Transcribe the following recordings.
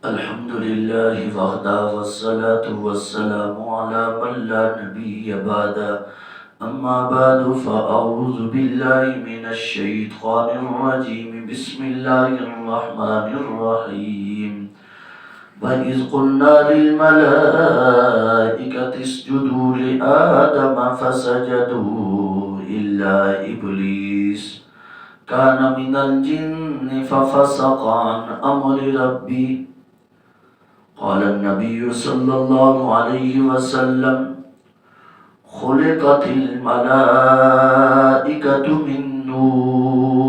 الحمد لله وحده والصلاة والسلام على من لا نبي بعده أما بعد فأعوذ بالله من الشيطان الرجيم بسم الله الرحمن الرحيم وإذ قلنا للملائكة اسجدوا لآدم فسجدوا إلا إبليس كان من الجن ففسق عن أمر ربه قال النبي صلى الله عليه وسلم خلقت الملائكة من نور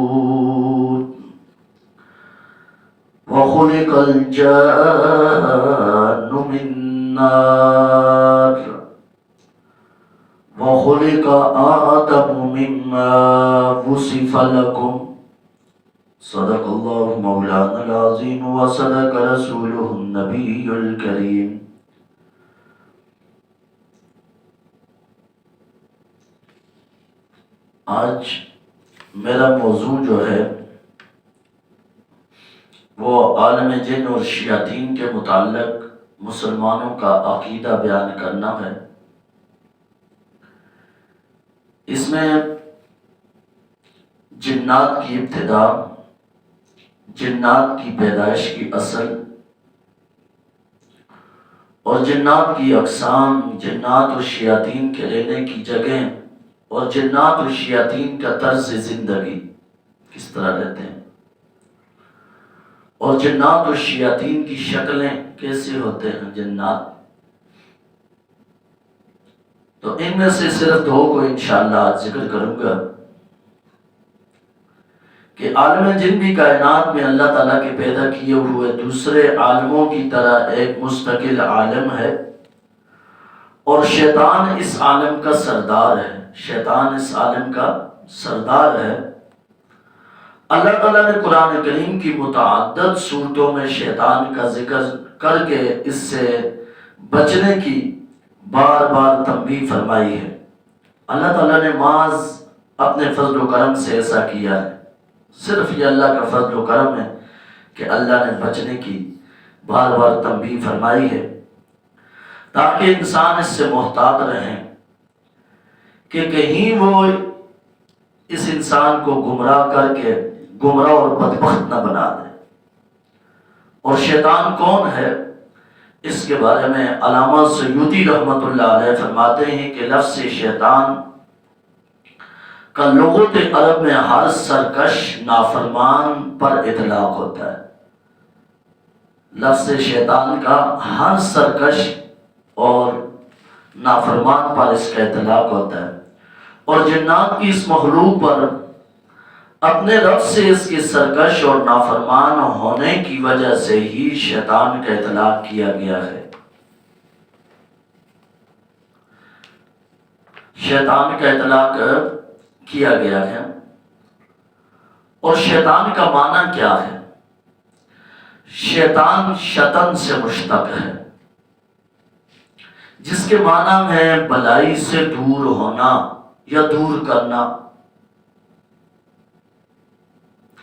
وخلق الجان من نار وخلق آدم مما وصف لكم صدق اللہ مولانا العظیم وصدق رسولہ النبی الکریم۔ آج میرا موضوع جو ہے وہ عالم جن اور شیاطین کے متعلق مسلمانوں کا عقیدہ بیان کرنا ہے۔ اس میں جنات کی ابتدا، جنات کی پیدائش کی اصل اور جنات کی اقسام، جنات اور شیاطین کے رہنے کی جگہ اور جنات اور شیاطین کا طرز زندگی کس طرح رہتے ہیں اور جنات اور شیاطین کی شکلیں کیسے ہوتے ہیں جنات، تو ان میں سے صرف دو کو انشاءاللہ آج ذکر کروں گا کہ عالم جن بھی کائنات میں اللہ تعالیٰ کے پیدا کیے ہوئے دوسرے عالموں کی طرح ایک مستقل عالم ہے، اور شیطان اس عالم کا سردار ہے، شیطان اس عالم کا سردار ہے۔ اللہ تعالیٰ نے قرآن کریم کی متعدد صورتوں میں شیطان کا ذکر کر کے اس سے بچنے کی بار بار تنبیہ فرمائی ہے۔ اللہ تعالیٰ نے محض اپنے فضل و کرم سے ایسا کیا ہے، صرف یہ اللہ کا فضل و کرم ہے کہ اللہ نے بچنے کی بار بار تنبیہ فرمائی ہے تاکہ انسان اس سے محتاط رہیں کہ کہیں وہ اس انسان کو گمراہ کر کے گمراہ اور بدبخت نہ بنا دے۔ اور شیطان کون ہے، اس کے بارے میں علامہ سیوطی رحمۃ اللہ علیہ فرماتے ہیں کہ لفظ شیطان کا لغت عرب میں ہر سرکش نافرمان پر اطلاق ہوتا ہے۔ لفظ شیطان کا ہر سرکش اور نافرمان پر اس کا اطلاق ہوتا ہے، اور جنات کی اس مخلوق پر اپنے رب سے اس کے سرکش اور نافرمان ہونے کی وجہ سے ہی شیطان کا اطلاق کیا گیا ہے۔ شیطان کا اطلاق کیا گیا ہے، اور شیطان کا معنی کیا ہے؟ شیطان شطن سے مشتق ہے، جس کے معنی ہے بلائی سے دور ہونا یا دور کرنا۔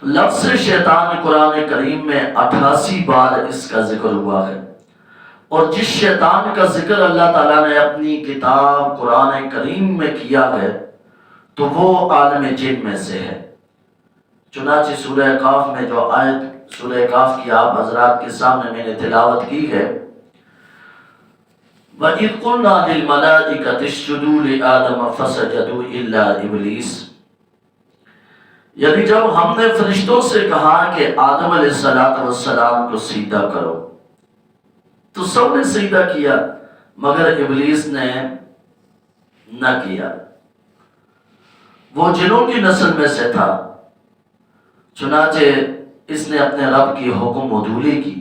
لفظ شیطان قرآن کریم میں 88 بار اس کا ذکر ہوا ہے، اور جس شیطان کا ذکر اللہ تعالیٰ نے اپنی کتاب قرآن کریم میں کیا ہے تو وہ عالم جن میں سے ہے۔ چنانچہ سورہ قاف میں جو آیت سورہ قاف کی آپ حضرات کے سامنے میں نے تلاوت کی ہے، وَإِذْ قُلْنَا لِلْمَلَائِكَةِ اسْجُدُوا لِآدَمَ فَسَجَدُوا إِلَّا إِبْلِيسَ، یعنی جب ہم نے فرشتوں سے کہا کہ آدم علیہ السلام کو سجدہ کرو تو سب نے سجدہ کیا مگر ابلیس نے نہ کیا۔ وہ جنوں کی نسل میں سے تھا، چنانچہ اس نے اپنے رب کی حکم عدولی کی،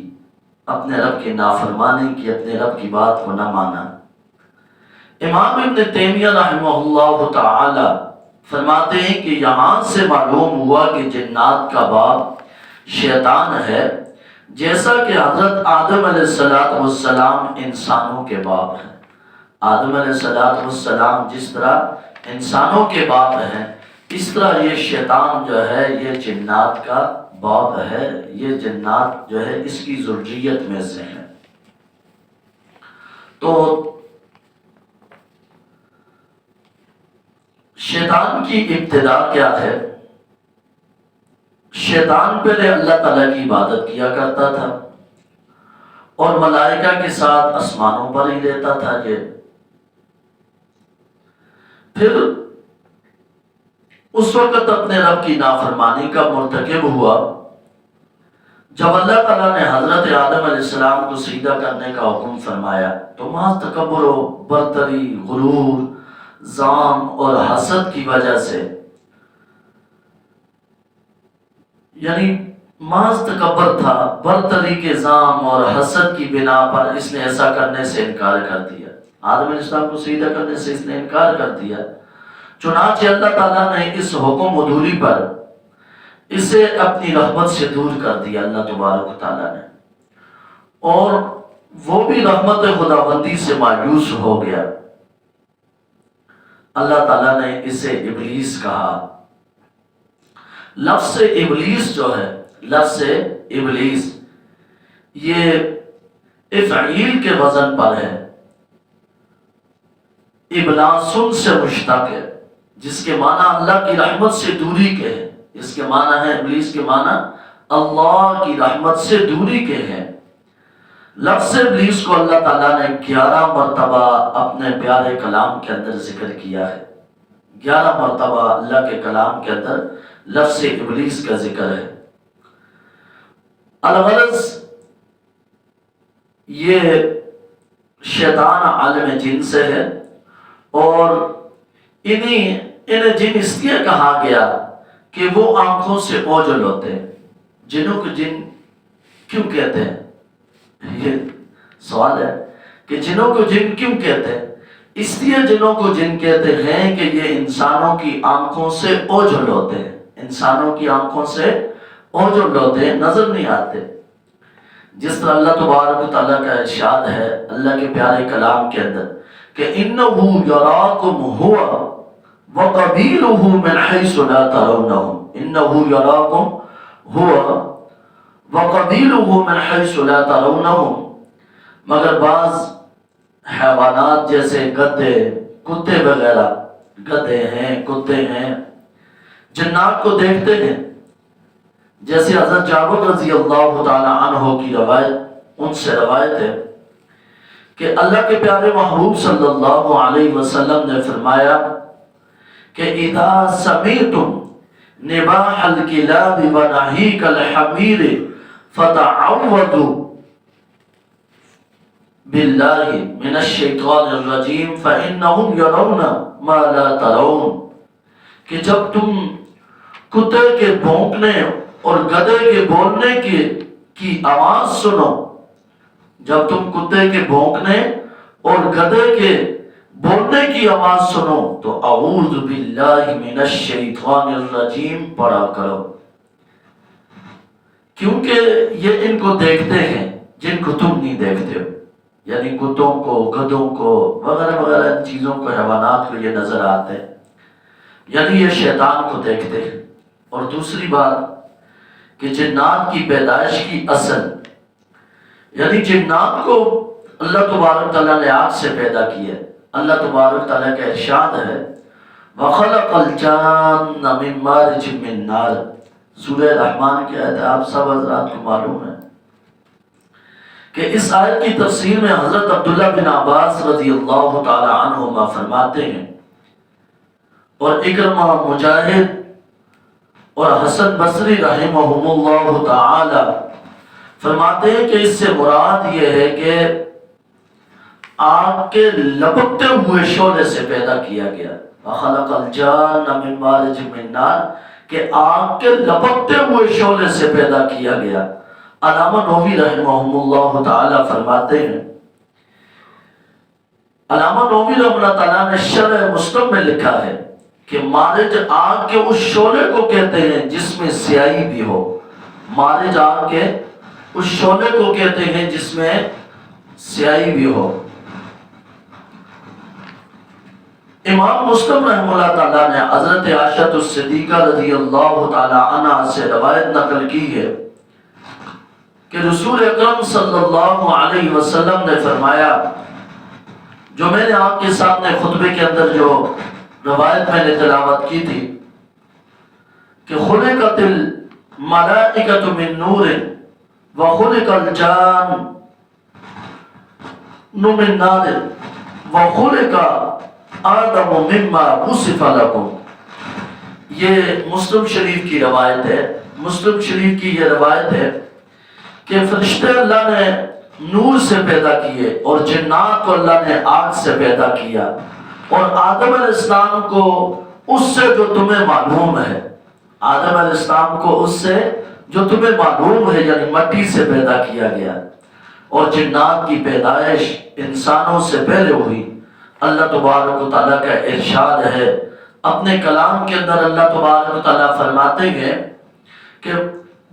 اپنے رب کی نافرمانی کی، اپنے رب کی بات کو نہ مانا۔ امام ابن تیمیہ رحمہ اللہ تعالی فرماتے ہیں کہ یہاں سے معلوم ہوا کہ جنات کا باپ شیطان ہے، جیسا کہ حضرت آدم علیہ السلام انسانوں کے باپ ہیں۔ آدم علیہ السلام جس طرح انسانوں کے باپ ہیں، اس طرح یہ شیطان جو ہے یہ جنات کا باب ہے، یہ جنات جو ہے اس کی ذریت میں سے ہیں۔ تو شیطان کی ابتدا کیا ہے؟ شیطان پہلے اللہ تعالیٰ کی عبادت کیا کرتا تھا اور ملائکہ کے ساتھ آسمانوں پر ہی رہتا تھا۔ یہ پھر اس وقت اپنے رب کی نافرمانی کا مرتکب ہوا جب اللہ تعالیٰ نے حضرت آدم علیہ السلام کو سجدہ کرنے کا حکم فرمایا تو محض تکبر و برتری، غرور، ظلم اور حسد کی وجہ سے، یعنی محض تکبر تھا، برتری کے ظلم اور حسد کی بنا پر اس نے ایسا کرنے سے انکار کر دیا۔ آدم علیہ السلام کو سجدہ کرنے سے اس نے انکار کر دیا، چنانچہ اللہ تعالیٰ نے اس حکم عدولی پر اسے اپنی رحمت سے دور کر دیا اللہ تبارک و تعالیٰ نے، اور وہ بھی رحمت خداوندی سے مایوس ہو گیا۔ اللہ تعالیٰ نے اسے ابلیس کہا۔ لفظ ابلیس جو ہے، لفظ ابلیس یہ افعیل کے وزن پر ہے، ابلاسن سے مشتق ہے، جس کے معنی اللہ کی رحمت سے دوری کے ہیں۔ اس کے معنی ہے، ابلیس کے معنی اللہ کی رحمت سے دوری کے ہیں۔ لفظ ابلیس کو اللہ تعالیٰ نے 11 مرتبہ اپنے پیارے کلام کے اندر ذکر کیا ہے۔ 11 مرتبہ اللہ کے کلام کے اندر لفظ ابلیس کا ذکر ہے۔ الغرض یہ شیطان عالم جن سے ہے، اور انہیں جن اس لیے کہا گیا کہ وہ آنکھوں سے اوجھل ہوتے ہیں۔ جنوں کو جن کیوں کہتے ہیں؟ یہ سوال ہے کہ جنوں کو جن کیوں کہتے ہیں؟ اس لیے جنوں کو جن کہتے ہیں کہ یہ انسانوں کی آنکھوں سے اوجھل ہوتے ہیں، انسانوں کی آنکھوں سے اوجھل ہوتے ہیں، نظر نہیں آتے۔ جس طرح اللہ تبارک و تعالیٰ کا ارشاد ہے اللہ کے پیارے کلام کے اندر کہ إِنَّهُ يَرَاكُمْ هُوَ وَقَبِيلُهُ مِنْ حَيْثُ لَا تَرَوْنَهُمْ إِنَّهُ يَرَاكُمْ هُوَ وَقَبِيلُهُ مِنْ حَيْثُ لَا تَرَوْنَهُمْ، مگر بعض حیوانات جیسے گدھے، کتے وغیرہ، گدھے ہیں، کتے ہیں، جنات کو دیکھتے ہیں۔ جیسے حضرت جابر رضی اللہ تعالی عنہ کی روایت، ان سے روایت ہے کہ اللہ کے پیارے محبوب صلی اللہ علیہ وسلم نے فرمایا کہ اذا سمعتم نباح الكلاب ونحیق الحمیر فتعوذوا باللہ من الشیطان الرجیم فإنہم یرون ما لا ترون، کہ جب تم کتے کے بھونکنے اور گدھے کے بولنے کی آواز سنو، جب تم کتے کے بھونکنے اور گدھے کے بولنے کی آواز سنو تو اعوذ باللہ من الشیطان الرجیم پڑھا کرو، کیونکہ یہ ان کو دیکھتے ہیں جن کو تم نہیں دیکھتے ہو، یعنی کتوں کو، گدھوں کو وغیرہ وغیرہ، ان چیزوں کو، حیوانات کو یہ نظر آتے ہیں، یعنی یہ شیطان کو دیکھتے ہیں۔ اور دوسری بات کہ جنات کی پیدائش کی اصل، یعنی جنات کو اللہ تبارک تعالیٰ نے آگ سے پیدا کیا ہے۔ اللہ تبارک تعالیٰ کا ارشاد ہے وَخَلَقَ الْجَانَّ مِن مَارِجٍ مِّن نَارٍ، سورہ رحمان کی آیت، آپ سب حضرات کو معلوم ہے کہ اس آیت کی تفسیر میں حضرت عبداللہ بن عباس رضی اللہ تعالی عنہما فرماتے ہیں، اور اکرمہ، مجاہد اور حسن بصری رحمہم اللہ تعالی فرماتے ہیں کہ اس سے مراد یہ ہے کہ آگ کے لپکتے ہوئے شعلے سے پیدا کیا گیا۔ وَخَلَقَ الْجَانَّ مِن مَارِجٍ مِّن نَارٍ، کہ آگ کے لپکتے ہوئے شعلے سے پیدا کیا گیا۔ علامہ نووی رحمہ اللہ تعالی فرماتے ہیں، علامہ نووی رحمہ اللہ تعالیٰ نے شرح مسلم میں لکھا ہے کہ مارج آگ کے اس شعلے کو کہتے ہیں جس میں سیاہی بھی ہو، مارج آگ کے اس شعلے کو کہتے ہیں جس میں سیاہی بھی ہو۔ امام مسلم رحمہ اللہ تعالیٰ نے حضرت عائشہ صدیقہ رضی اللہ تعالیٰ عنہ سے روایت نقل کی ہے کہ رسول اکرم صلی اللہ علیہ وسلم نے فرمایا، جو میں نے آپ کے سامنے خطبے کے اندر جو روایت میں نے تلاوت کی تھی کہ خلقت الملائکۃ من نور وخلق الجان من نار وخلق آدم مما وصف لكم، یہ مسلم شریف کی روایت ہے۔ مسلم شریف کی یہ روایت ہے کہ فرشتے اللہ نے نور سے پیدا کیے اور جنات کو اللہ نے آگ سے پیدا کیا، اور آدم علیہ السلام کو اس سے جو تمہیں معلوم ہے، آدم علیہ السلام کو اس سے جو تمہیں معلوم ہے یعنی مٹی سے پیدا کیا گیا، اور جنات کی پیدائش انسانوں سے پہلے ہوئی۔ اللہ تبارک و تعالیٰ کا ارشاد ہے اپنے کلام کے اندر، اللہ تبارک و تعالیٰ فرماتے ہیں کہ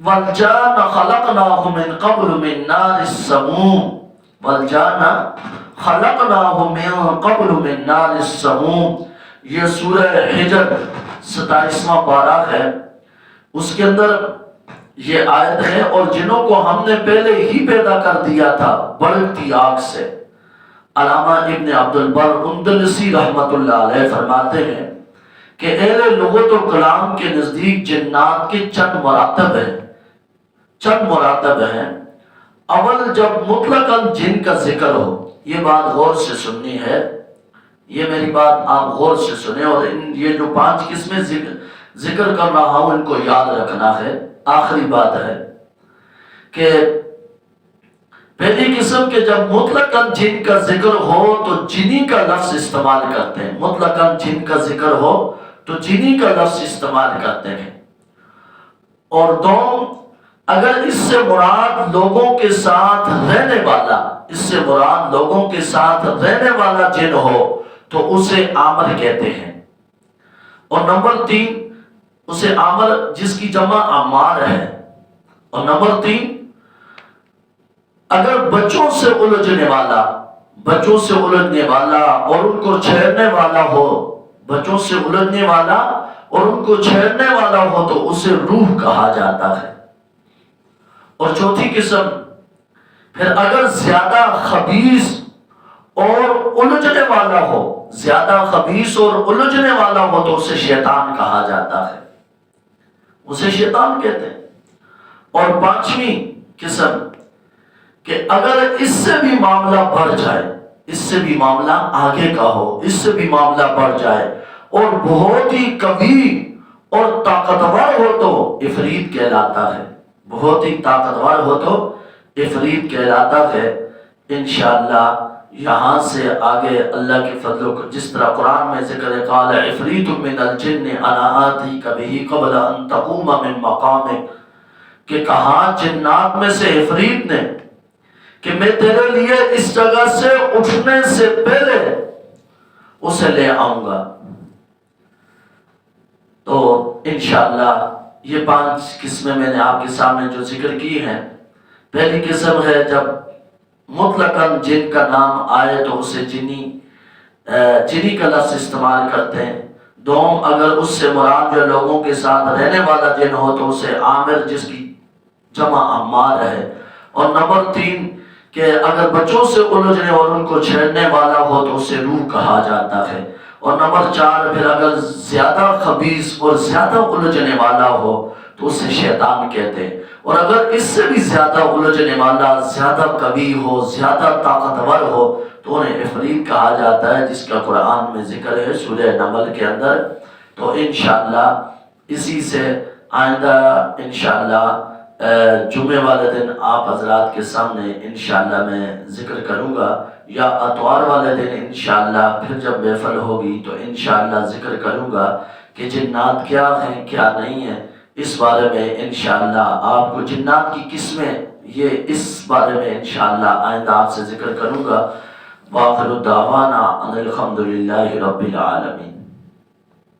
والجان خلقناه من قبل من نار السموم، والجان خلقناه من قبل من نار السموم، یہ سورہ حجر 27واں پارہ ہے، اس کے اندر یہ آیت ہے، اور جنوں کو ہم نے پہلے ہی پیدا کر دیا تھا بڑھتی آگ سے۔ علامہ ابن عبد البر اندلسی رحمۃ اللہ علیہ فرماتے ہیں کہ اہل لغت و کلام کے نزدیک جنات کے چند مراتب ہیں۔ اول، جب مطلقاً جن کا ذکر ہو، یہ بات غور سے سننی ہے، یہ میری بات آپ غور سے سنیں، اور یہ جو 5 قسمیں ذکر کر رہا ہوں ان کو یاد رکھنا ہے۔ آخری بات ہے کہ پہلی قسم کے جب مطلقاً جن کا ذکر ہو تو جنی کا لفظ استعمال کرتے ہیں، مطلقاً جن کا ذکر ہو تو جنی کا لفظ استعمال کرتے ہیں۔ اور دوم، اگر اس سے مراد لوگوں کے ساتھ رہنے والا، اس سے مراد لوگوں کے ساتھ رہنے والا جن ہو تو اسے عامر کہتے ہیں۔ اور نمبر 3، اسے عامر جس کی جمع عمار ہے۔ اور نمبر 3، اگر بچوں سے الجھنے والا اور ان کو چھیڑنے والا ہو، بچوں سے الجھنے والا اور ان کو چھیڑنے والا ہو تو اسے روح کہا جاتا ہے۔ اور چوتھی قسم، پھر اگر زیادہ خبیث اور الجھنے والا ہو، زیادہ خبیث اور الجھنے والا ہو تو اسے شیطان کہا جاتا ہے، اسے شیطان کہتے ہیں۔ اور 5ویں قسم کہ اگر اس سے بھی معاملہ بڑھ جائے، اس سے بھی معاملہ آگے کا ہو، اس سے بھی معاملہ بڑھ جائے اور بہت ہی قوی اور طاقتور ہو تو عفریت کہلاتا ہے، بہت ہی طاقتور ہو تو عفریت کہلاتا ہے۔ انشاءاللہ یہاں سے آگے اللہ کے فضل و جس طرح قرآن میں ذکر ہے قال عفریت من الجن انا آتیک بہ قبل ان تقوم من مقامک، کہ کہا جنات میں سے عفریت نے کہ میں تیرے لیے اس جگہ سے اٹھنے سے پہلے اسے لے آؤں گا۔ تو انشاءاللہ یہ 5 قسمیں میں نے آپ کے سامنے جو ذکر کی ہیں۔ پہلی قسم ہے جب مطلقاً جن کا نام آئے تو اسے جنی کا لفظ استعمال کرتے ہیں۔ دوم، اگر اس سے مراد جو لوگوں کے ساتھ رہنے والا جن ہو تو اسے عامر جس کی جمع عمار ہے۔ اور نمبر 3 کہ اگر بچوں سے الجھنے اور ان کو چھیڑنے والا ہو تو اسے روح کہا جاتا ہے۔ اور نمبر 4، پھر اگر زیادہ خبیث اور زیادہ الجھنے والا ہو تو اسے شیطان کہتے ہیں۔ اور اگر اس سے بھی زیادہ الجھنے والا، زیادہ قوی ہو، زیادہ طاقتور ہو تو انہیں عفریت کہا جاتا ہے، جس کا قرآن میں ذکر ہے سورہ نمل کے اندر۔ تو انشاءاللہ اسی سے آئندہ انشاءاللہ جمعے والے دن آپ حضرات کے سامنے انشاءاللہ میں ذکر کروں گا، یا اتوار والے دن انشاءاللہ پھر جب محفل ہوگی تو انشاءاللہ ذکر کروں گا کہ جنات کیا ہیں کیا نہیں ہیں۔ اس بارے میں انشاءاللہ آپ کو جنات کی قسمیں، یہ اس بارے میں انشاءاللہ آئندہ آپ سے ذکر کروں گا۔ وآخر دعوانا ان الحمدللہ رب العالمین۔